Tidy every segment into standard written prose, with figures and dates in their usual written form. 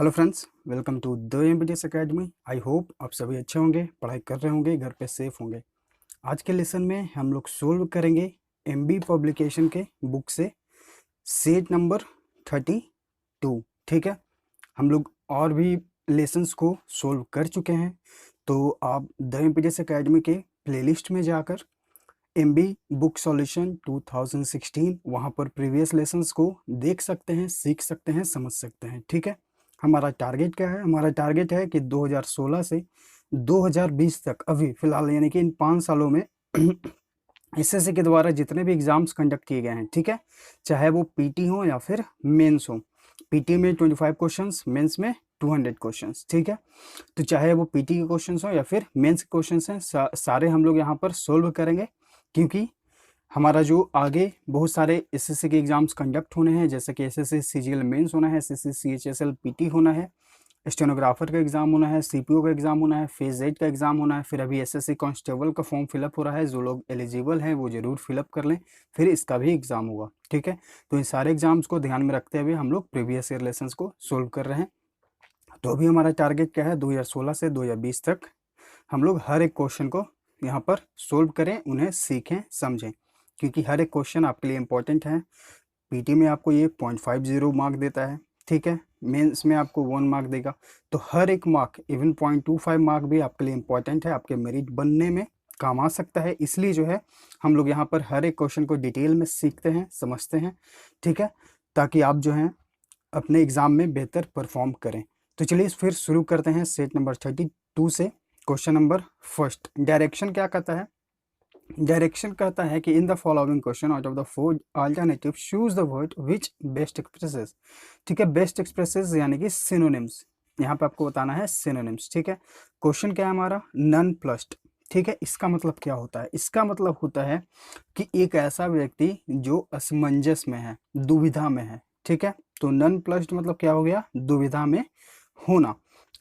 Hello friends, welcome to the MBTS academy. I hope आप सभी अच्छे होंगे, पढ़ाई कर रहे होंगे, घर पे सेफ होंगे। आज के लेसन में हम लोग सोल्व करेंगे एमबी पब्लिकेशन के बुक से सेट नंबर 32। ठीक है, हम लोग और भी लेसन्स को सोल्व कर चुके हैं, तो आप द एमबीटीएस एकेडमी के प्लेलिस्ट में जाकर एमबी बुक सॉल्यूशन 2016 वहाँ पर प्रीवियस लेसन्स को देख सकते हैं, सीख सकते हैं, समझ सकते हैं। ठीक है, हमारा टारगेट क्या है? हमारा टारगेट है कि 2016 से 2020 तक, अभी फिलहाल यानी कि इन 5 सालों में एसएससी के द्वारा जितने भी एग्जाम्स कंडक्ट किए गए हैं, ठीक है, चाहे वो पीटी हो या फिर मेंस हो। पीटी में 25 क्वेश्चंस, मेंस में 200 क्वेश्चंस। ठीक है, तो चाहे वो पीटी के क्वेश्चंस हो या फिर मेंस के क्वेश्चंस हैं, सारे हम लोग यहाँ पर सोल्व करेंगे, क्योंकि हमारा जो आगे बहुत सारे एसएससी के एग्जाम्स कंडक्ट होने हैं, जैसे कि एसएससी सीजीएल मेंस होना है, एसएससी सीएचएसएल पीटी होना है, स्टेनोग्राफर का एग्जाम होना है, सीपीओ का एग्जाम होना है, फेज 8 का एग्जाम होना है, फिर अभी एसएससी कांस्टेबल का फॉर्म फिलअप हो रहा है। जो लोग एलिजिबल हैं वो जरूर फिलअप कर लें, फिर इसका भी एग्जाम होगा। ठीक है, तो इन सारे एग्जाम्स को ध्यान में रखते हुए हम लोग प्रीवियस ईयर लेसन्स को सोल्व कर रहे हैं। तो अभी हमारा टारगेट क्या है? 2016 से 2020 तक हम लोग हर एक क्वेश्चन को यहाँ पर सोल्व करें, उन्हें सीखें, समझें, क्योंकि हर एक क्वेश्चन आपके लिए इंपॉर्टेंट है। पीटी में आपको ये 0.50 मार्क देता है, ठीक है, मेंस में आपको 1 मार्क देगा, तो हर एक मार्क, इवन 0.25 मार्क भी आपके लिए इंपॉर्टेंट है, आपके मेरिट बनने में काम आ सकता है। इसलिए जो है हम लोग यहाँ पर हर एक क्वेश्चन को डिटेल में सीखते हैं, समझते हैं, ठीक है, ताकि आप जो हैं अपने एग्जाम में बेहतर परफॉर्म करें। तो चलिए फिर शुरू करते हैं सेट नंबर 32 से। क्वेश्चन नंबर फर्स्ट, डायरेक्शन क्या कहता है? डायरेक्शन कहता है कि in the following question out of the 4 alternative choose the word which best expresses. ठीक है, बेस्ट एक्सप्रेसेस यानी कि सिनोनिम्स, यहाँ पे आपको बताना है सिनोनिम्स। ठीक है, क्वेश्चन क्या है हमारा? Nonplussed. ठीक है, इसका मतलब क्या होता है? इसका मतलब होता है कि एक ऐसा व्यक्ति जो असमंजस में है, दुविधा में है। ठीक है, तो नन प्लस्ड मतलब क्या हो गया? दुविधा में होना।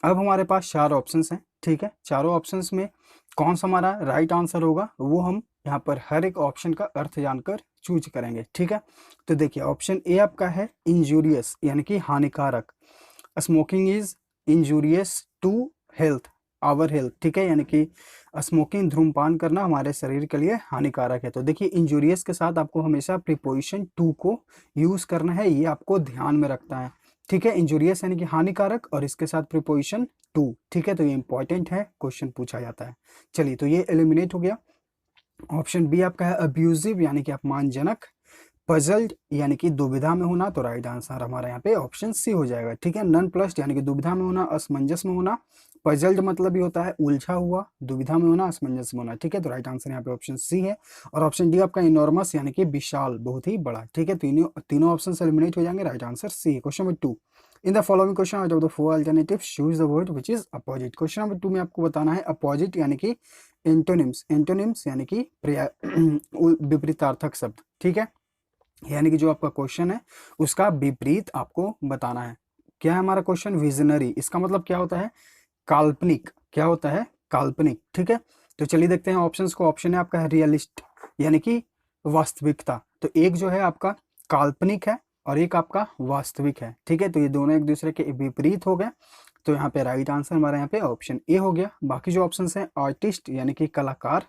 अब हमारे पास 4 ऑप्शंस हैं। ठीक है, चारों ऑप्शंस में कौन सा हमारा राइट आंसर होगा वो हम यहाँ पर हर एक ऑप्शन का अर्थ जानकर चूज करेंगे। ठीक है, तो देखिए ऑप्शन ए आपका है इंजूरियस यानी कि हानिकारक। Smoking is injurious to health, our health. ठीक है, यानी कि स्मोकिंग, धूम्रपान करना हमारे शरीर के लिए हानिकारक है। तो देखिए इंजूरियस के साथ आपको हमेशा प्रीपोजिशन टू को यूज करना है, ये आपको ध्यान में रखना है। ठीक है, इंजूरियस यानी कि हानिकारक और इसके साथ प्रीपोजिशन टू। ठीक है, तो ये इंपॉर्टेंट है, क्वेश्चन पूछा जाता है। चलिए, तो ये एलिमिनेट हो गया। ऑप्शन बी आपका है अब्यूजिव यानी कि अपमानजनक। पजल्ड यानी कि दुविधा में होना, तो राइट आंसर हमारा यहाँ पे ऑप्शन सी हो जाएगा। ठीक है, नन प्लस्ड यानी कि दुविधा में होना, असमंजस में होना। पजल्ड मतलब ही होता है उलझा हुआ, दुविधा में होना, असमंजस में होना। ठीक है, तो राइट आंसर यहाँ पे ऑप्शन सी है। और ऑप्शन डी आपका इनॉर्मस यानी कि विशाल, बहुत ही बड़ा। ठीक है, तीनों ऑप्शन एलिमिनेट हो जाएंगे, राइट आंसर सी है। Question number 2, in the following question out of the 4 alternative choose the word which is opposite. Question number 2 में आपको बताना है अपोजिट यानी कि एंटोनिम्स। एंटोनिम्स यानी कि विपरीतार्थक शब्द। ठीक है, यानी कि जो आपका क्वेश्चन है उसका विपरीत आपको बताना है। क्या है हमारा क्वेश्चन? विजनरी, इसका मतलब क्या होता है? काल्पनिक। क्या होता है? काल्पनिक। ठीक है, तो चलिए देखते हैं ऑप्शंस को। ऑप्शन है आपका है रियलिस्ट यानी कि वास्तविकता। तो एक जो है आपका काल्पनिक है और एक आपका वास्तविक है। ठीक है, तो ये दोनों एक दूसरे के विपरीत हो गए, तो यहाँ पे राइट आंसर हमारा यहाँ पे ऑप्शन ए हो गया। बाकी जो ऑप्शन है आर्टिस्ट यानी कि कलाकार।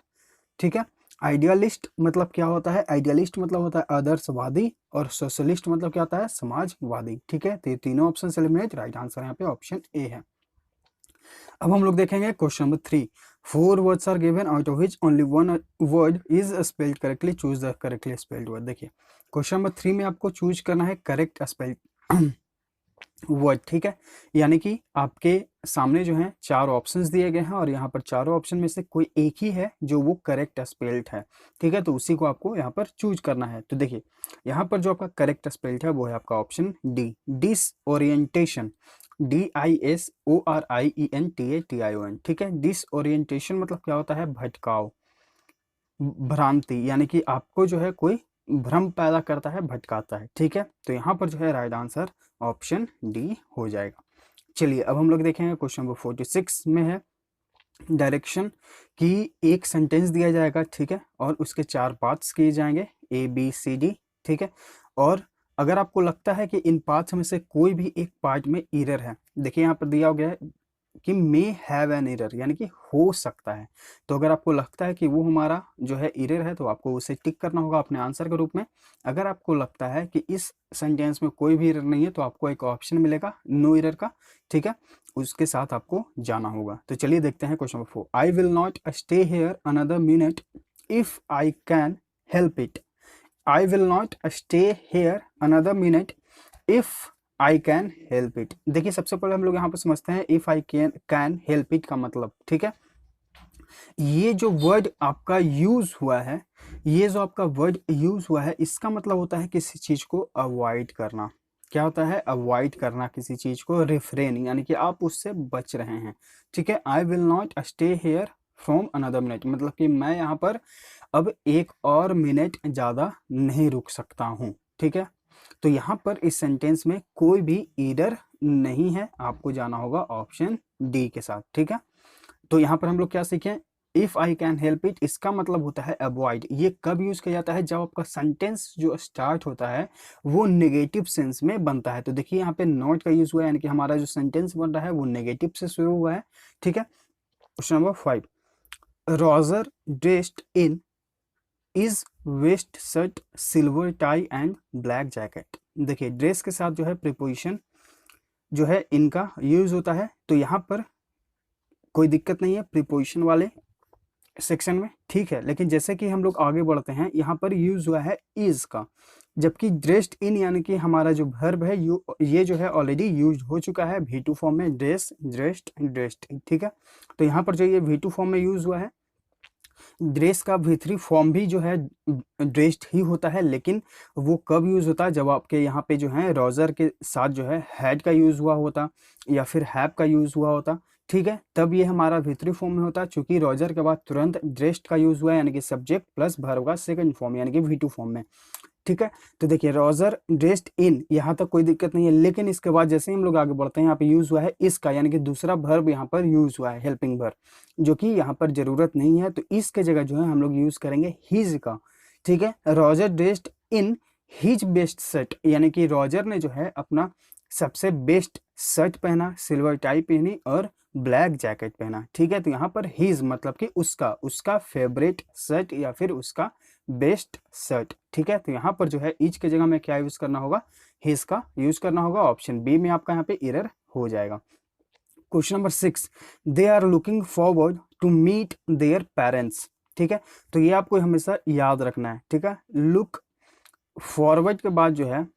ठीक है, आइडियलिस्ट मतलब क्या होता है? आइडियलिस्ट मतलब होता है आदर्शवादी, और सोशलिस्ट मतलब क्या होता है? समाजवादी। ठीक है, तो ये तीनों ऑप्शन एलिमिनेट, राइट आंसर यहाँ पे ऑप्शन ए है। अब हम लोग देखेंगे question number 3, 4 words are given out of which only one word is spelled correctly, choose the correctly spelled word. देखिए क्वेश्चन नंबर 3 में आपको चूज करना है करेक्ट स्पेल्ड वर्ड। ठीक है, यानी कि आपके सामने जो है 4 ऑप्शंस दिए गए हैं और यहाँ पर चारों ऑप्शन में से कोई एक ही है जो वो करेक्ट स्पेल्ड है। ठीक है, तो उसी को आपको यहाँ पर चूज करना है। तो देखिए यहाँ पर जो आपका करेक्ट स्पेल्ड है वो है आपका ऑप्शन डी, डिसओरिएंटेशन। DISORIENTATION। ठीक है, डिसओरिएंटेशन मतलब क्या होता है? भटकाव, भ्रांति, यानी कि आपको जो है कोई भ्रम पैदा करता है, भटकाता है। ठीक है, तो यहाँ पर जो है राइट आंसर ऑप्शन डी हो जाएगा। चलिए अब हम लोग देखेंगे क्वेश्चन नंबर 46 में है डायरेक्शन की एक सेंटेंस दिया जाएगा। ठीक है, और उसके 4 पार्ट्स किए जाएंगे A B C D। ठीक है, और अगर आपको लगता है कि इन पार्ट्स में से कोई भी एक पार्ट में एरर है, देखिए यहाँ पर दिया गया है कि मे हैव एन एरर, यानी कि हो सकता है। तो अगर आपको लगता है कि वो हमारा जो है एरर है, तो आपको उसे टिक करना होगा अपने आंसर के रूप में। अगर आपको लगता है कि इस सेंटेंस में कोई भी एरर नहीं है, तो आपको एक ऑप्शन मिलेगा नो एरर का, ठीक है, उसके साथ आपको जाना होगा। तो चलिए देखते हैं question number 4। I will not stay here another minute if I can help it. I will not stay here another minute if I can help it. देखिए सबसे पहले हम लोग यहाँ पर समझते हैं if I can help it का मतलब, ठीक है। ये जो वर्ड आपका यूज हुआ है, ये जो आपका वर्ड यूज हुआ है, इसका मतलब होता है किसी चीज को अवॉइड करना। क्या होता है? अवॉइड करना किसी चीज को, रिफ्रेन, यानी कि आप उससे बच रहे हैं, ठीक है। आई will not stay here from another minute, मतलब कि मैं यहाँ पर अब एक और मिनट ज्यादा नहीं रुक सकता हूँ, ठीक है। तो यहाँ पर इस सेंटेंस में कोई भी एरर नहीं है, आपको जाना होगा ऑप्शन डी के साथ, ठीक है। तो यहाँ पर हम लोग क्या सीखें? If I can help it, इसका मतलब होता है अवॉइड। ये कब यूज किया जाता है? जब आपका सेंटेंस जो स्टार्ट होता है वो नेगेटिव सेंस में बनता है। तो देखिए यहाँ पे नॉट का यूज हुआ है, यानी कि हमारा जो सेंटेंस बन रहा है वो नेगेटिव से शुरू हुआ है, ठीक है। Question number 5। Roger dressed in his vest shirt silver tie and black jacket. देखिए ड्रेस के साथ जो है प्रीपोजिशन जो है इनका यूज होता है, तो यहाँ पर कोई दिक्कत नहीं है प्रीपोजिशन वाले सेक्शन में, ठीक है। लेकिन जैसे कि हम लोग आगे बढ़ते हैं, यहाँ पर यूज हुआ है इज का, जबकि ड्रेस्ड इन यानी कि हमारा जो वर्ब है ये जो है ऑलरेडी यूज हो चुका है V2 फॉर्म में, ड्रेस, ड्रेस्ड, ड्रेस्ड, ठीक है। तो यहाँ पर जो ये V2 फॉर्म में यूज हुआ है, ड्रेस का V3 फॉर्म भी जो है ड्रेस्ड ही होता है, लेकिन वो कब यूज होता है? जब आपके यहाँ पे जो है रोजर के साथ जो है हैड का यूज हुआ होता या फिर हैव का यूज हुआ होता, ठीक है, तब ये हमारा V3 फॉर्म में होता। चूंकि रोजर के बाद तुरंत ड्रेस्ड का यूज हुआ है, यानी कि सब्जेक्ट प्लस वर्ब का सेकंड फॉर्म, यानी कि V2 फॉर्म में, ठीक है। तो देखिए रोजर ड्रेस्ड इन, यहाँ तक कोई दिक्कत नहीं है, लेकिन इसके बाद जैसे ही हम लोग आगे बढ़ते हैं, यहाँ पे यूज हुआ है इसका, यानी कि दूसरा वर्ब यहाँ पर यूज हुआ है, हेल्पिंग वर्ब, जो कि यहाँ पर जरूरत नहीं है। तो इसके जगह जो है हम लोग यूज करेंगे हिज का, ठीक है। Roger dressed in his best shirt, यानी कि रोजर ने जो है अपना सबसे बेस्ट शर्ट पहना, सिल्वर टाई पहनी और ब्लैक जैकेट पहना, ठीक है। तो यहाँ पर हिज मतलब कि उसका फेवरेट शर्ट या फिर उसका बेस्ट शर्ट, ठीक है। तो यहाँ पर जो है ईच के जगह में क्या यूज करना होगा? हिज का यूज करना होगा। ऑप्शन बी में आपका यहाँ पे एरर हो जाएगा। Question number 6। They are looking forward to meet their parents, ठीक है। तो ये आपको हमेशा याद रखना है, ठीक है। लुक फॉरवर्ड के बाद जो है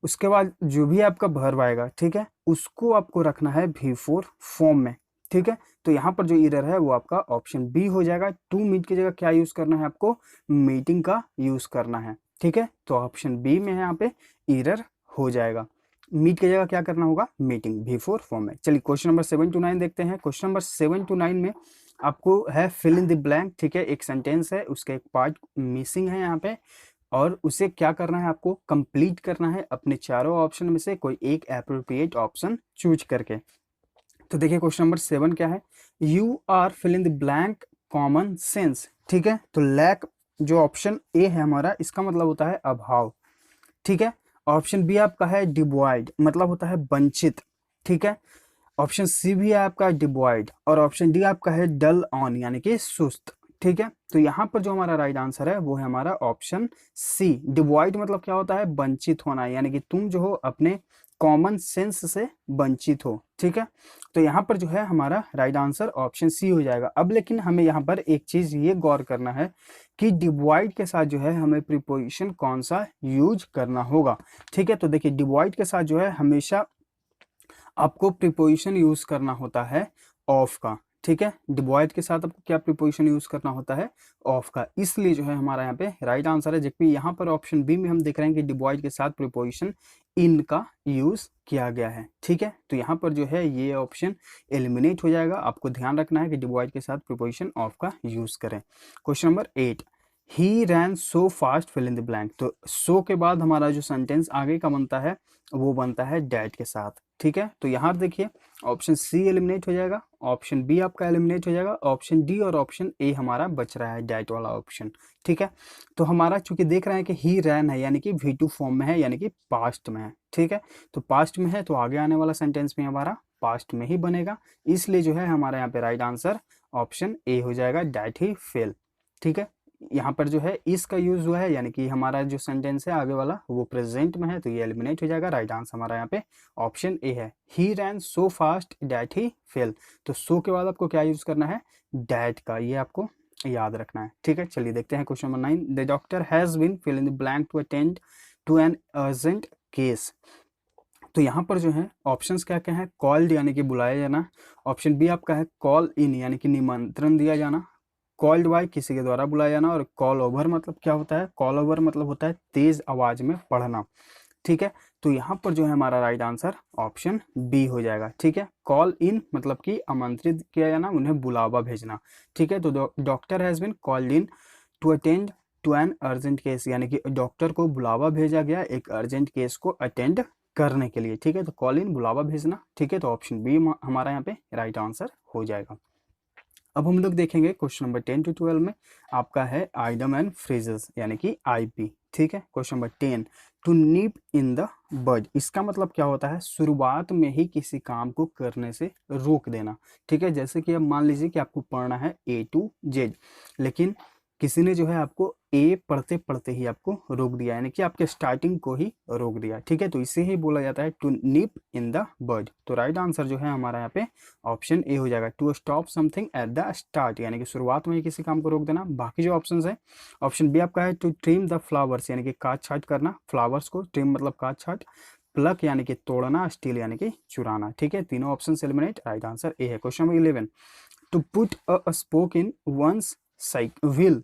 उसके बाद जो भी आपका वर्ब आएगा, ठीक है, उसको आपको रखना है V4 फॉर्म में, ठीक है। तो यहाँ पर जो एरर है वो आपका ऑप्शन बी हो जाएगा। टू मीट की जगह क्या यूज करना है? आपको मीटिंग का यूज करना है, ठीक है। तो ऑप्शन बी में है यहाँ पे एरर हो जाएगा। मीट की जगह क्या करना होगा? मीटिंग, V4 फॉर्म में। चलिए क्वेश्चन नंबर 7 to 9 देखते हैं। क्वेश्चन नंबर 7 to 9 में आपको है फिल इन द ब्लैंक, ठीक है। एक सेंटेंस है, उसका एक पार्ट मिसिंग है यहाँ पे, और उसे क्या करना है? आपको कंप्लीट करना है अपने चारों ऑप्शन में से कोई एक एप्रोप्रिएट ऑप्शन चूज करके। तो देखिए क्वेश्चन नंबर 7 क्या है? You are fill in the blank common sense, ठीक है। तो लैक जो ऑप्शन ए है हमारा, इसका मतलब होता है अभाव, ठीक है। ऑप्शन बी आपका है डिवॉइड, मतलब होता है वंचित, ठीक है। ऑप्शन सी भी है आपका डिवॉइड, और ऑप्शन डी आपका है डल ऑन, यानी कि सुस्त, ठीक है। तो यहाँ पर जो हमारा राइट आंसर है वो है हमारा ऑप्शन सी। डिवॉइड मतलब क्या होता है? वंचित होना, यानी कि तुम जो हो अपने कॉमन सेंस से वंचित हो, ठीक है। तो यहाँ पर जो है हमारा राइट आंसर ऑप्शन सी हो जाएगा। अब लेकिन हमें यहाँ पर एक चीज ये गौर करना है कि डिवॉइड के साथ जो है हमें प्रीपोजिशन कौन सा यूज करना होगा, ठीक है। तो देखिए डिवॉइड के साथ जो है हमेशा आपको प्रीपोजिशन यूज करना होता है ऑफ का, ठीक है। डिवॉइड के साथ आपको क्या प्रीपोजिशन यूज करना होता है? ऑफ का। इसलिए जो है हमारा यहाँ पे राइट आंसर है। जबकि यहाँ पर ऑप्शन बी में हम देख रहे हैं कि डिवॉइड के साथ प्रीपोजिशन इन का यूज किया गया है, ठीक है। तो यहाँ पर जो है ये ऑप्शन एलिमिनेट हो जाएगा। आपको ध्यान रखना है कि डिवॉइड के साथ प्रीपोजिशन ऑफ का यूज करें। Question number 8। He ran so fast fill in the blank, तो सो के बाद हमारा जो सेंटेंस आगे का बनता है वो बनता है डैट के साथ, ठीक है। तो यहाँ देखिए ऑप्शन सी एलिमिनेट हो जाएगा, ऑप्शन बी आपका एलिमिनेट हो जाएगा, ऑप्शन डी और ऑप्शन ए हमारा बच रहा है डैट वाला ऑप्शन, ठीक है। तो हमारा चूंकि देख रहे हैं कि ही रैन है यानी कि V2 फॉर्म में है, यानी कि पास्ट में है, ठीक है। तो पास्ट में है तो आगे आने वाला सेंटेंस भी हमारा पास्ट में ही बनेगा, इसलिए जो है हमारा यहाँ पे राइट आंसर ऑप्शन ए हो जाएगा, डैट ही फेल, ठीक है। यहाँ पर जो है इस का यूज हुआ है, यानी कि हमारा जो सेंटेंस है आगे वाला वो प्रेजेंट में है, तो ये एलिमिनेट हो जाएगा। राइट आंसर हमारा यहाँ पे ऑप्शन ए है, he ran so fast that he fell. तो सो के बाद आपको क्या यूज करना है, डैट का, ये आपको याद रखना है, ठीक है। चलिए देखते हैं question number 9, the doctor has been fill in the blank to attend to an urgent case. तो यहाँ पर जो है ऑप्शंस क्या क्या है, कॉल्ड यानी कि बुलाया जाना, ऑप्शन बी आपका है कॉल इन यानी कि निमंत्रण दिया जाना, कॉल्ड बाय किसी के द्वारा बुलाया जाना, और कॉल ओवर मतलब क्या होता है, कॉल ओवर मतलब होता है तेज आवाज में पढ़ना, ठीक है। तो यहाँ पर जो है हमारा राइट आंसर ऑप्शन बी हो जाएगा, ठीक है। कॉल इन मतलब कि आमंत्रित किया जाना, उन्हें बुलावा भेजना, ठीक है। तो doctor has been called in to attend to an urgent case, यानी कि डॉक्टर को बुलावा भेजा गया एक अर्जेंट केस को अटेंड करने के लिए, ठीक है। तो कॉल इन बुलावा भेजना, ठीक है। तो ऑप्शन बी हमारा यहाँ पे राइट आंसर हो जाएगा। अब हम लोग देखेंगे क्वेश्चन नंबर 10 to 12 में आपका है आइडम एंड फ्रेजेस यानी कि आईपी, ठीक है। Question number 10, to nip in the bud, इसका मतलब क्या होता है, शुरुआत में ही किसी काम को करने से रोक देना, ठीक है। जैसे कि अब मान लीजिए कि आपको पढ़ना है A to Z, लेकिन किसी ने जो है आपको ए पढ़ते पढ़ते ही आपको रोक दिया, यानी कि आपके स्टार्टिंग को ही रोक दिया, ठीक है। तो इसे ही बोला जाता है टू निप इन द बड। तो राइट आंसर जो है हमारा यहाँ पे ऑप्शन ए हो जाएगा, to stop something at the start, यानी कि शुरुआत में ही किसी काम को रोक देना। बाकी जो ऑप्शन है, ऑप्शन बी आपका है टू ट्रिम द फ्लावर्स, यानी कि काट छाट करना, फ्लावर्स को ट्रिम मतलब काट छाट, प्लक यानी कि तोड़ना, स्टील यानी कि चुराना, ठीक है। तीनों option eliminate, right answer A है। Question number 11, to put a spoke in one's wheel,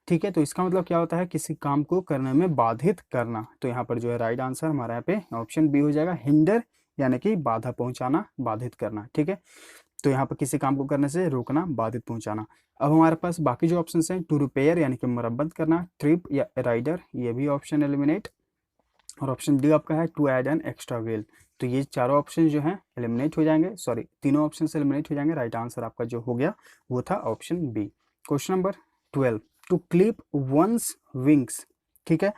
ठीक है। तो इसका मतलब क्या होता है, किसी काम को करने में बाधित करना। तो यहाँ पर जो है राइट आंसर हमारा यहाँ पे ऑप्शन बी हो जाएगा, हिंडर यानी कि बाधा पहुंचाना, बाधित करना, ठीक है। तो यहाँ पर किसी काम को करने से रोकना, बाधित पहुंचाना। अब हमारे पास बाकी जो ऑप्शन हैं, टू रिपेयर यानी कि मरम्मत करना, ट्रिप या राइडर, ये भी ऑप्शन एलिमिनेट, और ऑप्शन डी आपका है to add an extra wheel. तो ये चारों ऑप्शन जो हैं एलिमिनेट हो जाएंगे, सॉरी तीनों ऑप्शन से एलिमिनेट हो जाएंगे। राइट आंसर आपका जो हो गया वो था option B. Question number 12, to clip one's wings, ठीक है।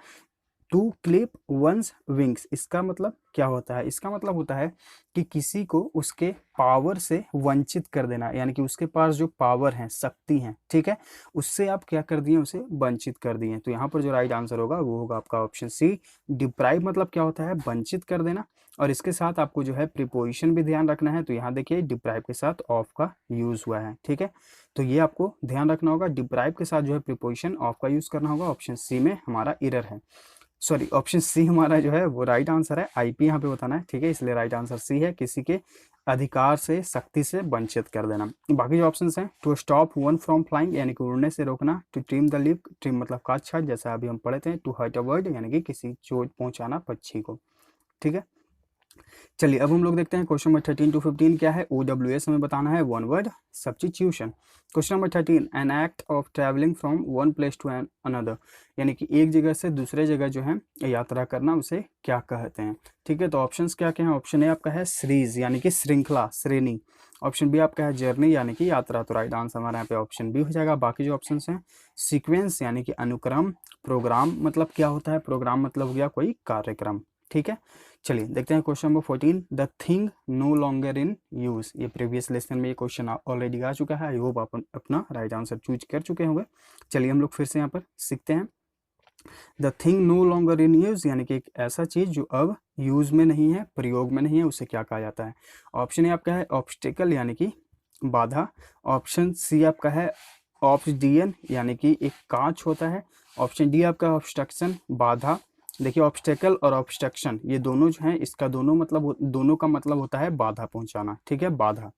टू क्लिप वंस विंग्स, इसका मतलब क्या होता है, इसका मतलब होता है कि किसी को उसके पावर से वंचित कर देना, यानी कि उसके पास जो पावर है, शक्ति है, ठीक है, उससे आप क्या कर दिए, उसे वंचित कर दिए। तो यहाँ पर जो राइट आंसर होगा वो होगा आपका ऑप्शन सी, डिप्राइव मतलब क्या होता है, वंचित कर देना। और इसके साथ आपको जो है प्रीपोजिशन भी ध्यान रखना है। तो यहाँ देखिए डिप्राइव के साथ ऑफ का यूज हुआ है, ठीक है। तो ये आपको ध्यान रखना होगा, डिप्राइव के साथ जो है प्रीपोजिशन ऑफ का यूज करना होगा। ऑप्शन सी में हमारा एरर है, सॉरी ऑप्शन सी हमारा जो है वो राइट आंसर है, आईपी यहाँ पे बताना है, ठीक है। इसलिए राइट आंसर सी है, किसी के अधिकार से, शक्ति से वंचित कर देना। बाकी जो ऑप्शंस हैं, to stop one from flying यानी कि उड़ने से रोकना, to trim the lip, trim मतलब काट छाट, जैसा अभी हम पढ़े थे, टू हर्ट अ बर्ड यानी कि किसी चोट पहुंचाना पक्षी को, ठीक है। चलिए अब हम लोग देखते हैं क्वेश्चन नंबर 13 to 15 क्या है, OWS हमें बताना है, one word substitution. Question number 13, an act of travelling from one place to another, यानी कि एक जगह से दूसरे जगह जो है यात्रा करना, उसे क्या कहते हैं, ठीक है। तो ऑप्शंस क्या क्या हैं, ऑप्शन ए आपका है सीरीज यानी कि श्रृंखला, श्रेणी, ऑप्शन बी आपका है जर्नी यानी कि यात्रा। तो राइट आंसर हमारे यहाँ पे ऑप्शन बी हो जाएगा। बाकी जो ऑप्शन हैं, सीक्वेंस यानी कि अनुक्रम, प्रोग्राम मतलब क्या होता है, प्रोग्राम मतलब हो गया कोई कार्यक्रम, ठीक है। चलिए देखते हैं question number 14, the thing no longer in use. ये प्रीवियस लेसन में ये क्वेश्चन ऑलरेडी आ चुका है, आई होप आप अपना राइट आंसर चूज कर चुके होंगे। चलिए हम लोग फिर से यहाँ पर सीखते हैं। The thing no longer in use यानी कि एक ऐसा चीज जो अब यूज में नहीं है, प्रयोग में नहीं है, उसे क्या कहा जाता है। ऑप्शन ए आपका है ऑब्स्टिकल यानी कि बाधा, ऑप्शन सी आपका है ऑब्स्डियन यानी कि एक कांच होता है, ऑप्शन डी आपका ऑब्स्ट्रक्शन, बाधा। देखिए ऑब्स्टेकल और ऑब्स्ट्रक्शन ये दोनों जो हैं, इसका दोनों का मतलब होता है बाधा पहुंचाना, ठीक है, बाधा।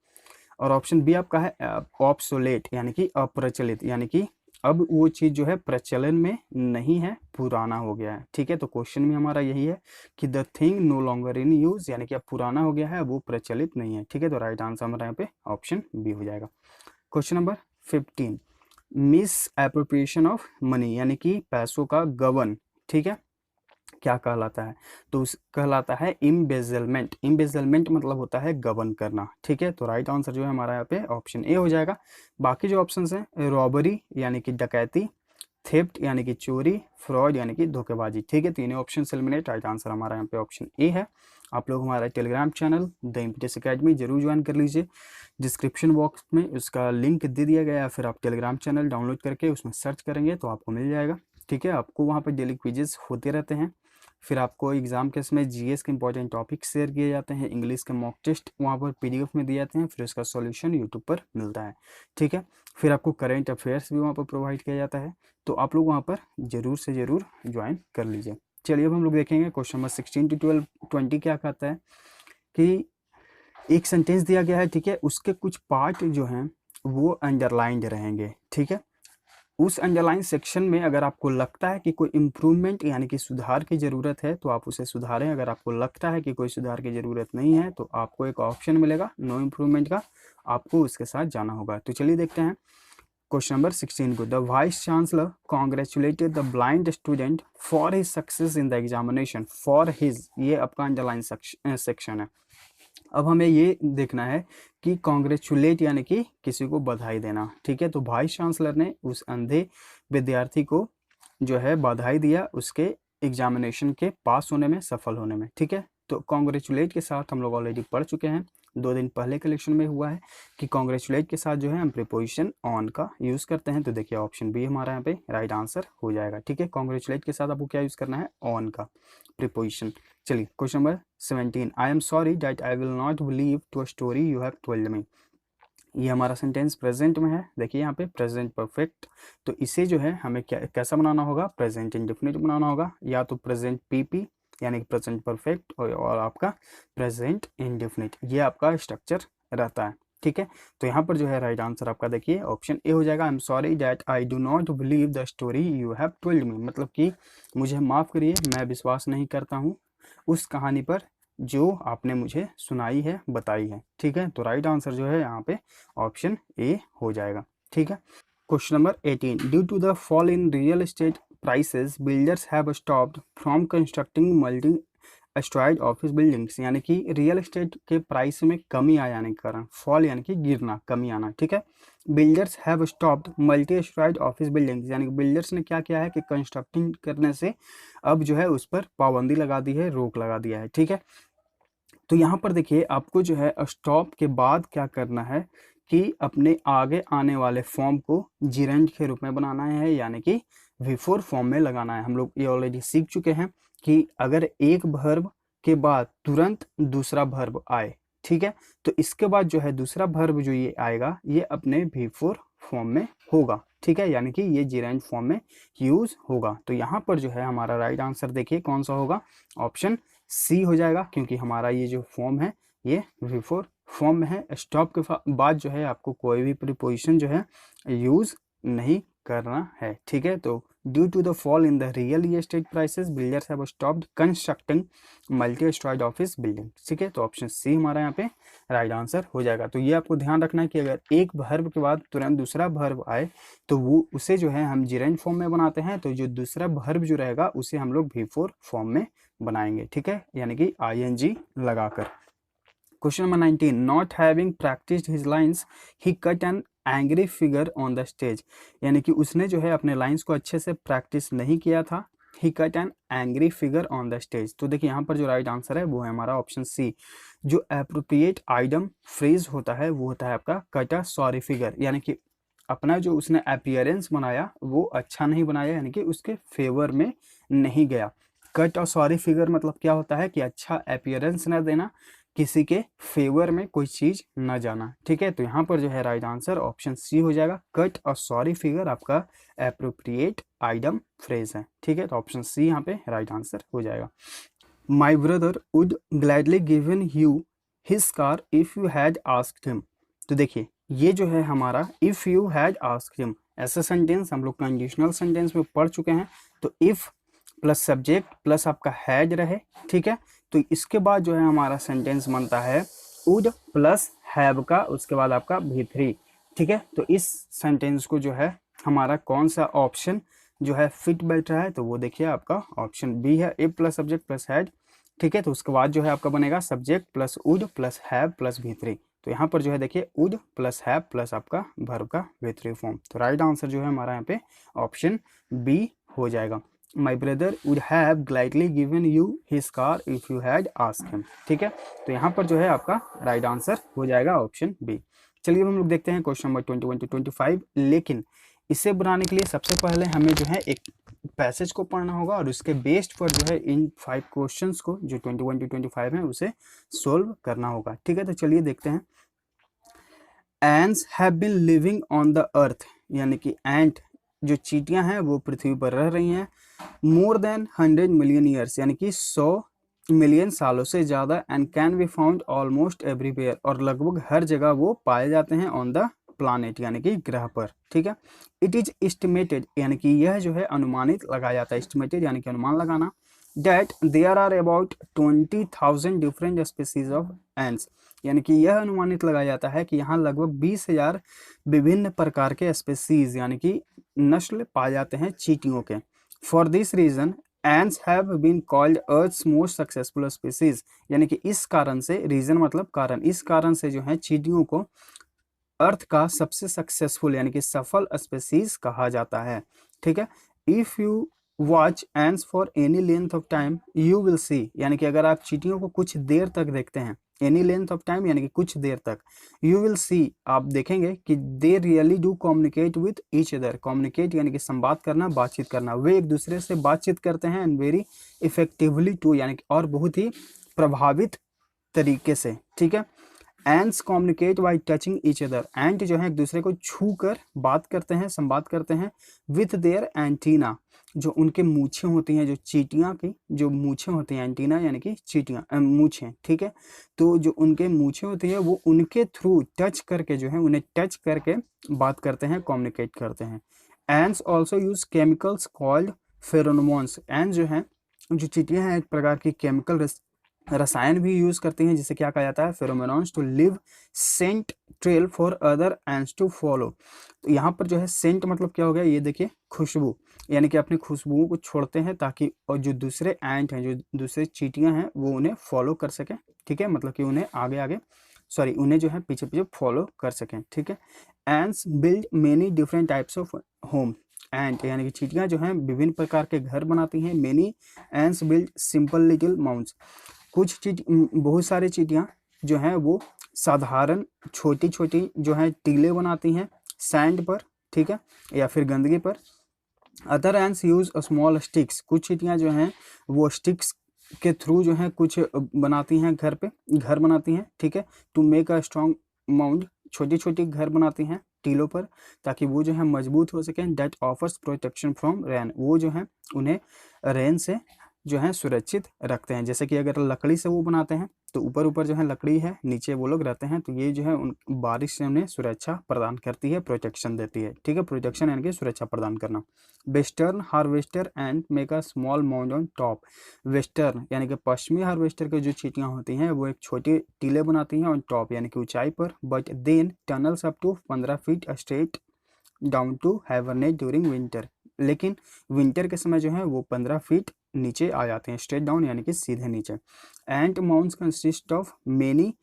और ऑप्शन बी आपका है ऑब्सोलेट यानी कि अप्रचलित, यानी कि अब वो चीज जो है प्रचलन में नहीं है, पुराना हो गया है, ठीक है। तो क्वेश्चन में हमारा यही है कि the thing no longer in use यानी कि अब पुराना हो गया है, वो प्रचलित नहीं है, ठीक है। तो राइट आंसर हमारा यहाँ पे ऑप्शन बी हो जाएगा। Question number 15, miss appropriation of money यानी कि पैसों का गबन, ठीक है, क्या कहलाता है, तो उस कहलाता है इम्बेजलमेंट। इम्बेजलमेंट मतलब होता है गबन करना, ठीक है। तो राइट आंसर जो है हमारा यहाँ पे ऑप्शन ए हो जाएगा। बाकी जो ऑप्शंस हैं, रॉबरी यानी कि डकैती, थेफ्ट यानी कि चोरी, फ्रॉड यानी कि धोखेबाजी, ठीक है। तीनों ऑप्शन एलिमिनेट, राइट आंसर हमारा यहाँ पे ऑप्शन ए है। आप लोग हमारा टेलीग्राम चैनल द इम्पीडियस एकेडमी जरूर ज्वाइन कर लीजिए। डिस्क्रिप्शन बॉक्स में उसका लिंक दे दिया गया है, फिर आप टेलीग्राम चैनल डाउनलोड करके उसमें सर्च करेंगे तो आपको मिल जाएगा, ठीक है। आपको वहाँ पर डेली क्विजेस होते रहते हैं, फिर आपको एग्जाम के समय जीएस के इंपॉर्टेंट टॉपिक शेयर किए जाते हैं, इंग्लिश के मॉक टेस्ट वहाँ पर पीडीएफ में दिए जाते हैं, फिर उसका सॉल्यूशन यूट्यूब पर मिलता है, ठीक है। फिर आपको करेंट अफेयर्स भी वहाँ पर प्रोवाइड किया जाता है, तो आप लोग वहाँ पर ज़रूर से ज़रूर ज्वाइन कर लीजिए। चलिए अब हम लोग देखेंगे क्वेश्चन नंबर 16 to 12 20 क्या कहता है कि एक सेंटेंस दिया गया है, ठीक है, उसके कुछ पार्ट जो हैं वो अंडरलाइंड रहेंगे, ठीक है। उस अंडरलाइन सेक्शन में अगर आपको लगता है कि कोई इम्प्रूवमेंट यानी कि सुधार की ज़रूरत है तो आप उसे सुधारें, अगर आपको लगता है कि कोई सुधार की ज़रूरत नहीं है तो आपको एक ऑप्शन मिलेगा नो इम्प्रूवमेंट का, आपको उसके साथ जाना होगा। तो चलिए देखते हैं क्वेश्चन नंबर 16 को। The vice chancellor congratulated the blind student for his success in the examination. For his, ये आपका अंडरलाइन सेक्शन है। अब हमें ये देखना है कि कॉन्ग्रेचुलेट यानी कि किसी को बधाई देना, ठीक है। तो वाइस चांसलर ने उस अंधे विद्यार्थी को जो है बधाई दिया उसके एग्जामिनेशन के पास होने में, सफल होने में, ठीक है। तो कॉन्ग्रेचुलेट के साथ हम लोग ऑलरेडी पढ़ चुके हैं, 2 दिन पहले के लेक्चर में हुआ है कि कॉन्ग्रेचुलेट के साथ जो है हम प्रीपोजिशन ऑन का यूज़ करते हैं। तो देखिए ऑप्शन बी हमारा यहाँ पे राइट आंसर हो जाएगा, ठीक है। कॉन्ग्रेचुलेट के साथ आपको क्या यूज़ करना है, ऑन का प्रीपोजिशन। चलिए question number 17, I am sorry that I will not believe to a story you have told me. ये हमारा सेंटेंस प्रेजेंट में है, देखिए यहाँ पे प्रेजेंट परफेक्ट। तो इसे जो है हमें कैसा बनाना होगा, प्रेजेंट इंडेफिनिट बनाना होगा, या तो प्रेजेंट पीपी यानी कि प्रेजेंट परफेक्ट और आपका प्रेजेंट इंडेफिनिट, ये आपका स्ट्रक्चर रहता है, ठीक है। तो यहाँ पर जो है राइट आंसर आपका देखिए ऑप्शन ए हो जाएगा। आई am sorry that I do not believe the story you have told मी, मतलब कि मुझे माफ़ करिए मैं विश्वास नहीं करता हूँ उस कहानी पर जो आपने मुझे सुनाई है, बताई है, ठीक है। तो राइट आंसर जो है यहाँ पे ऑप्शन ए हो जाएगा, ठीक है। Question number 18, due to the fall in real estate prices builders have stopped from constructing multi storied office buildings, यानी कि रियल एस्टेट के प्राइस में कमी आ जाने के कारण, फॉल यानी कि गिरना, कमी आना, ठीक है। Builders have stopped multi storied office buildings, यानी कि बिल्डर्स ने क्या किया है कि कंस्ट्रक्टिंग करने से अब जो है उस पर पाबंदी लगा दी है, रोक लगा दिया है, ठीक है। तो यहाँ पर देखिए आपको जो है स्टॉप के बाद क्या करना है कि अपने आगे आने वाले फॉर्म को जिरेंड के रूप में बनाना है, यानी कि V4 फॉर्म में लगाना है। हम लोग ये ऑलरेडी सीख चुके हैं कि अगर एक वर्ब के बाद तुरंत दूसरा वर्ब आए, ठीक है, तो इसके बाद जो है दूसरा वर्ब जो ये आएगा ये अपने V4 फॉर्म में होगा, ठीक है, यानी कि ये जिरेंड फॉर्म में यूज होगा। तो यहाँ पर जो है हमारा राइट आंसर देखिए कौन सा होगा, ऑप्शन सी हो जाएगा, क्योंकि हमारा ये जो फॉर्म है ये V4 फॉर्म में है। स्टॉप के बाद जो है आपको कोई भी प्रीपोजिशन जो है यूज नहीं करना है, ठीक है। तो due to the fall in the real estate prices builders have stopped constructing multi storied office building, ठीक है। तो ऑप्शन सी हमारा यहाँ पे राइट आंसर हो जाएगा। तो ये आपको ध्यान रखना है कि अगर एक वर्ब के बाद तुरंत दूसरा वर्ब आए तो वो उसे जो है हम जिरेंड फॉर्म में बनाते हैं, तो जो दूसरा वर्ब जो रहेगा उसे हम लोग V4 फॉर्म में बनाएंगे, ठीक है, यानी कि ING लगाकर। Question number 19, not having practised his lines he cut an angry figure on the stage, यानी कि उसने जो है अपने लाइंस को अच्छे से प्रैक्टिस नहीं किया था। He cut an angry figure on the stage, तो देखिए यहाँ पर जो राइट आंसर है वो है हमारा ऑप्शन सी। जो एप्रोप्रिएट आइडम फ्रेज होता है वो होता है आपका कट अ सॉरी फिगर, यानी कि अपना जो उसने अपीयरेंस बनाया वो अच्छा नहीं बनाया, यानी कि उसके फेवर में नहीं गया। कट और सॉरी फिगर मतलब क्या होता है कि अच्छा अपीयरेंस न देना, किसी के फेवर में कोई चीज न जाना, ठीक है। तो यहाँ पर जो है राइट आंसर ऑप्शन सी हो जाएगा। कट और सॉरी फिगर आपका एप्रोप्रिएट आइडम फ्रेज है, ठीक है। तो ऑप्शन सी यहाँ पे राइट आंसर हो जाएगा। My brother would gladly given you his car if you had asked him, तो देखिए ये जो है हमारा if you had asked him, ऐसा सेंटेंस हम लोग कंडीशनल सेंटेंस में पढ़ चुके हैं। तो इफ प्लस सब्जेक्ट प्लस आपका हैड रहे, ठीक है, तो इसके बाद जो है हमारा सेंटेंस बनता है वुड प्लस हैव का, उसके बाद आपका V3, ठीक है। तो इस सेंटेंस को जो है हमारा कौन सा ऑप्शन जो है फिट बैठ रहा है, तो वो देखिए आपका ऑप्शन बी है, ए प्लस सब्जेक्ट प्लस हैड। ठीक है, तो उसके बाद जो है आपका बनेगा subject plus would plus have plus V3। तो यहाँ पर जो है देखिए वुड प्लस हैव प्लस आपका वर्ब का V3 फॉर्म। तो राइट आंसर जो है हमारा यहाँ पे ऑप्शन बी हो जाएगा। My brother would have gladly given you his car if you had asked him. ठीक है, तो यहाँ पर जो है आपका राइट आंसर हो जाएगा ऑप्शन बी। चलिए अब हम लोग देखते हैं क्वेश्चन नंबर 21 to 25। लेकिन इसे बनाने के लिए सबसे पहले हमें जो है एक पैसेज को पढ़ना होगा और उसके बेस्ड पर जो है इन 5 क्वेश्चंस को जो 21 to 25 हैं उसे सोल्व करना होगा। ठीक है, तो चलिए देखते हैं। Ants have been living on the earth, यानी कि एंट जो चींटियां हैं वो पृथ्वी पर रह रही हैं मोर देन 100 मिलियन ईयर्स, यानी कि 100 मिलियन सालों से ज़्यादा। And can be found almost everywhere, और लगभग हर जगह वो पाए जाते हैं ऑन द प्लानेट, यानी कि ग्रह पर। ठीक है, इट इज एस्टिमेटेड, यानी कि यह जो है अनुमानित लगाया जाता है, एस्टिमेटेड यानी कि अनुमान लगाना, that there are about 20,000 different species of ants, यानी कि यह अनुमानित लगाया जाता है कि यहाँ लगभग 20,000 विभिन्न प्रकार के स्पीसीज यानी कि नस्ल पाए जाते हैं चींटियों के। For this reason ants have been called earth's most successful species, यानी कि इस कारण से, रीजन मतलब कारण, इस कारण से जो है चींटियों को अर्थ का सबसे सक्सेसफुल यानी कि सफल स्पीसीज कहा जाता है। ठीक है, if you watch ends for any length of time you will see, यानी कि अगर आप चींटियों को कुछ देर तक देखते हैं, एनी लेंथ ऑफ टाइम यानी कि कुछ देर तक, यू विल सी आप देखेंगे कि they really do communicate with each other. Communicate यानी कि संवाद करना, बातचीत करना, वे एक दूसरे से बातचीत करते हैं एंड वेरी इफेक्टिवली टू, यानी कि और बहुत ही प्रभावित तरीके से। ठीक है, ants communicate by touching each other, ant जो है एक दूसरे को छू कर बात करते हैं, संवाद करते हैं विथ देयर एंटीना, जो उनके मूछें होती हैं, जो चींटियां की जो मूछें होती हैं, एंटीना यानी कि चींटियां मूछें। ठीक है, तो जो उनके मूछें होती है वो उनके थ्रू टच करके जो है उन्हें टच करके बात करते हैं, कम्युनिकेट करते हैं। Ants also use chemicals called pheromones, ants जो है जो चींटियां हैं एक प्रकार की केमिकल रसायन भी यूज करती हैं, जिसे क्या कहा जाता है pheromones, to leave scent trail for other ants to follow. तो यहाँ पर जो है सेंट मतलब क्या हो गया, ये देखिए खुशबू, यानी कि अपनी खुशबुओं को छोड़ते हैं ताकि और जो दूसरे एंट हैं, जो दूसरे चींटियां हैं वो उन्हें फॉलो कर सकें। ठीक है, मतलब कि उन्हें आगे आगे उन्हें जो है पीछे पीछे फॉलो कर सकें। ठीक है, ants build many different types of home, ant यानी कि चींटियां जो हैं विभिन्न प्रकार के घर बनाती हैं। Many ants build simple little mounds, बहुत सारी चींटियां जो हैं वो साधारण छोटी छोटी जो है टीले बनाती हैं सैंड पर। ठीक है, या फिर गंदगी पर। Other ends use small sticks, कुछ चींटियां जो हैं वो स्टिक्स के थ्रू जो है कुछ बनाती हैं, घर बनाती हैं। ठीक है, to make a strong mound, छोटी छोटी घर बनाती हैं टीलों पर ताकि वो जो है मजबूत हो सकें। That offers protection from rain, वो जो है उन्हें रेन से जो है सुरक्षित रखते हैं। जैसे कि अगर लकड़ी से वो बनाते हैं तो ऊपर ऊपर जो है लकड़ी है, नीचे वो लोग रहते हैं, तो ये जो है उन बारिश से उन्हें सुरक्षा प्रदान करती है, प्रोटेक्शन देती है। ठीक है, प्रोटेक्शन यानी कि सुरक्षा प्रदान करना। Western harvester and make a small mount on top, western यानी कि पश्चिमी हार्वेस्टर के जो चींटियां होती हैं वो एक छोटी टीले बनाती हैं ऑन टॉप यानी कि ऊंचाई पर, but then tunnels up to 15 feet straight down to hibernate during winter, लेकिन विंटर के समय जो है वो 15 फीट नीचे आ जाते हैं, स्ट्रेट डाउन यानी कि सीधे नीचे। Ant mounts consist of many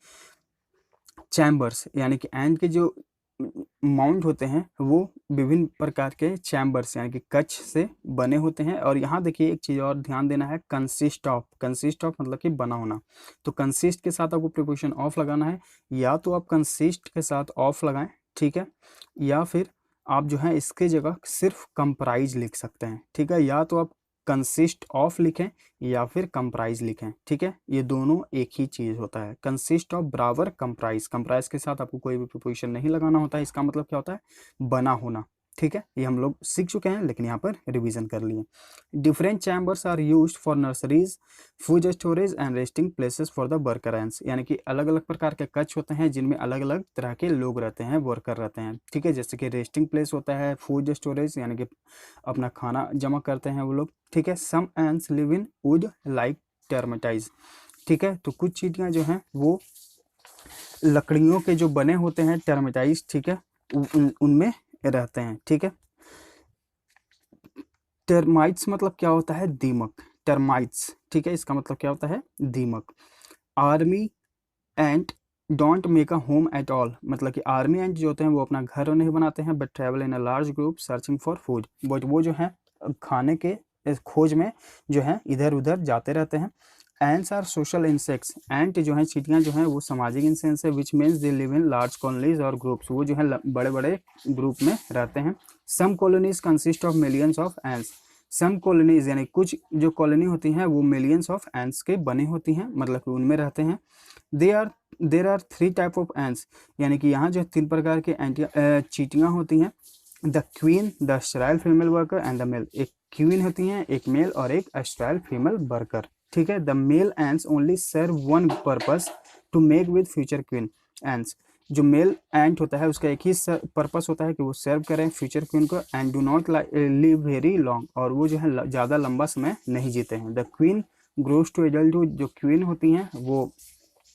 chambers, यानी कि एंट के जो माउंट होते हैं वो विभिन्न प्रकार के चैम्बर्स यानी कि कक्ष से बने होते हैं। और यहाँ देखिए एक चीज़ और ध्यान देना है, कंसिस्ट ऑफ मतलब कि बना होना। तो कंसिस्ट के साथ आपको प्रीपोजिशन ऑफ लगाना है, या तो आप कंसिस्ट के साथ ऑफ लगाएं, ठीक है, या फिर आप जो है इसके जगह सिर्फ कंप्राइज लिख सकते हैं। ठीक है, या तो आप कंसिस्ट ऑफ लिखें या फिर कंप्राइज लिखें। ठीक है, ये दोनों एक ही चीज़ होता है। कंसिस्ट ऑफ बराबर कंप्राइज, कंप्राइज के साथ आपको कोई भी प्रीपोजिशन नहीं लगाना होता है। इसका मतलब क्या होता है, बना होना। ठीक है, ये हम लोग सीख चुके हैं लेकिन यहाँ पर रिवीजन कर लिए। Different chambers are used for nurseries, food storage and resting places for the worker ants, यानी कि अलग अलग प्रकार के कक्ष होते हैं जिनमें अलग अलग तरह के लोग रहते हैं, वर्कर रहते हैं। ठीक है, जैसे कि रेस्टिंग प्लेस होता है, फूड स्टोरेज यानी कि अपना खाना जमा करते हैं वो लोग। ठीक है, some ants live in wood like termites. ठीक है, तो कुछ चींटियां जो हैं वो लकड़ियों के जो बने होते हैं टर्मिटाइज, ठीक है, उनमें रहते हैं। ठीक है, टर्माइट्स मतलब क्या होता है, दीमक, टर्माइट्स, ठीक है, इसका मतलब क्या होता है, दीमक। Army ant don't make a home at all, मतलब कि आर्मी एंट जो होते हैं वो अपना घर नहीं बनाते हैं, but travel in a large group searching for food, but वो जो है खाने के इस खोज में जो है इधर उधर जाते रहते हैं। Ants are social insects, ant जो है चींटियां जो हैं वो सामाजिक इंसेक्ट्स है, which means they live in large colonies और ग्रुप्स, वो जो है बड़े बड़े ग्रुप में रहते हैं। Some colonies consist of millions of ants, some colonies यानी कुछ जो कॉलोनी होती हैं वो मिलियंस ऑफ एंट्स के बनी होती हैं, मतलब कि उनमें रहते हैं। There are 3 type of ants, यानी कि यहाँ जो 3 प्रकार के चींटियाँ होती हैं। The queen, the sterile female worker and the male, एक क्वीन होती हैं, एक मेल और एक स्टेराइल फीमेल वर्कर, ठीक है। The male ants only serve one purpose to mate with future queen ants, जो मेल एंट होता है उसका एक ही पर्पस होता है कि वो सर्व करें फ्यूचर क्वीन को। And do not live very long, और वो जो है ज़्यादा लंबा समय नहीं जीते हैं। The queen grows to adulthood, जो क्वीन होती हैं वो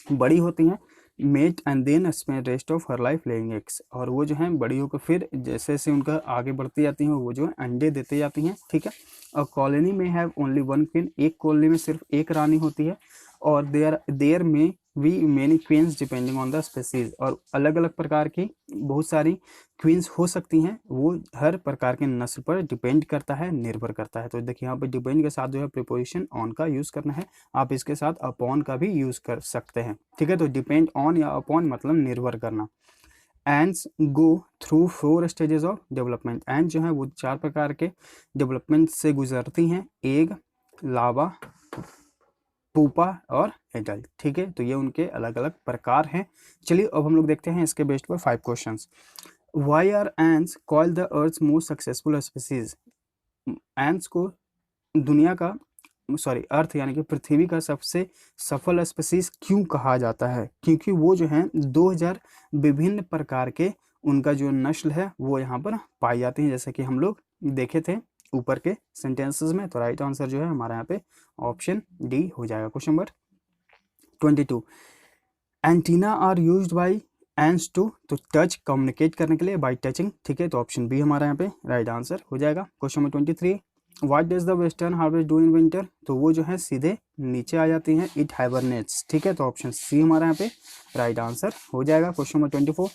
बड़ी होती हैं, mate and then spend rest of her life laying eggs, और वो जो है बड़ी होकर फिर जैसे जैसे उनका आगे बढ़ती जाती हैं वो जो है अंडे देते जाती हैं, ठीक है। और कॉलोनी में हैव ओनली वन क्वीन, एक कॉलोनी में सिर्फ एक रानी होती है। और there may be many queens depending on the species, और अलग अलग प्रकार की बहुत सारी क्वींस हो सकती हैं, वो हर प्रकार के नस्ल पर डिपेंड करता है, निर्भर करता है। तो देखिए यहाँ पर डिपेंड के साथ जो है प्रीपोजिशन ऑन का यूज़ करना है, आप इसके साथ अपॉन का भी यूज़ कर सकते हैं, ठीक है। तो डिपेंड ऑन या अपॉन मतलब निर्भर करना। Ends go through 4 stages of development, and जो है वो 4 प्रकार के डेवलपमेंट से गुजरती हैं, एग, लावा, पूपा और एडल्ट, ठीक है। तो ये उनके अलग अलग प्रकार हैं। चलिए अब हम लोग देखते हैं इसके बेस्ड पर 5 questions. Why are ants called the earth's most successful species, ants को दुनिया का अर्थ यानी कि पृथ्वी का सबसे सफल स्पीसीज क्यों कहा जाता है, क्योंकि वो जो है 2000 विभिन्न प्रकार के उनका जो नस्ल है वो यहाँ पर पाई जाती है, जैसे कि हम लोग देखे थे ऊपर के सेंटेंसेस में। तो राइट आंसर जो है हमारा यहाँ पे ऑप्शन डी हो जाएगा। Question number 22, antenna are used by ants to, तो टच कम्युनिकेट करने के लिए बाय टचिंग, ठीक है। तो ऑप्शन बी हमारा यहाँ पे राइट आंसर हो जाएगा। Question number 23, what does the western harvest do in winter, तो वो जो है सीधे नीचे आ जाती हैं, इट हाइबरनेट्स, ठीक है। तो ऑप्शन सी हमारा यहाँ पे राइट आंसर हो जाएगा। Question number 24,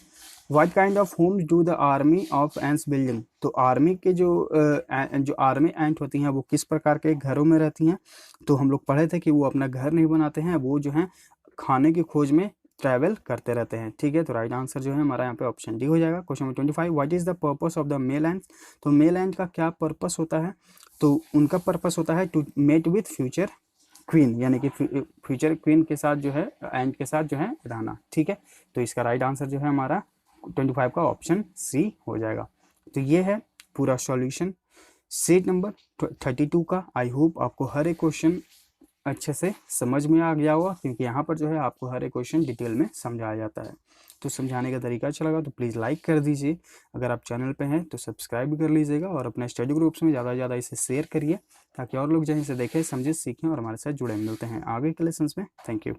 what kind of homes do the army of ants building, तो आर्मी के जो आर्मी एंट होती हैं वो किस प्रकार के घरों में रहती हैं, तो हम लोग पढ़े थे कि वो अपना घर नहीं बनाते हैं, वो जो है खाने की खोज में ट्रैवल करते रहते हैं, ठीक है। तो राइट आंसर जो है हमारा यहाँ पे ऑप्शन डी हो जाएगा। Question number 25, what is the purpose of the male ant, तो मेल एंट का क्या पर्पस होता है, तो उनका पर्पस होता है to mate with future queen, यानी कि फ्यूचर क्वीन के साथ जो है एंट के साथ जो है रहना, ठीक है। तो इसका राइट आंसर जो है हमारा 25 का ऑप्शन सी हो जाएगा। तो ये है पूरा सॉल्यूशन सीट नंबर 32 का। आई होप आपको हर एक क्वेश्चन अच्छे से समझ में आ गया होगा, क्योंकि यहाँ पर जो है आपको हर एक क्वेश्चन डिटेल में समझाया जाता है। तो समझाने का तरीका अच्छा लगा तो प्लीज़ लाइक कर दीजिए, अगर आप चैनल पे हैं तो सब्सक्राइब भी कर लीजिएगा, और अपने स्टडी ग्रुप्स में ज़्यादा से ज़्यादा इसे शेयर करिए, ताकि और लोग जो है इसे देखें, समझें, सीखें और हमारे साथ जुड़े। मिलते हैं आगे के लेसन्स में। Thank you.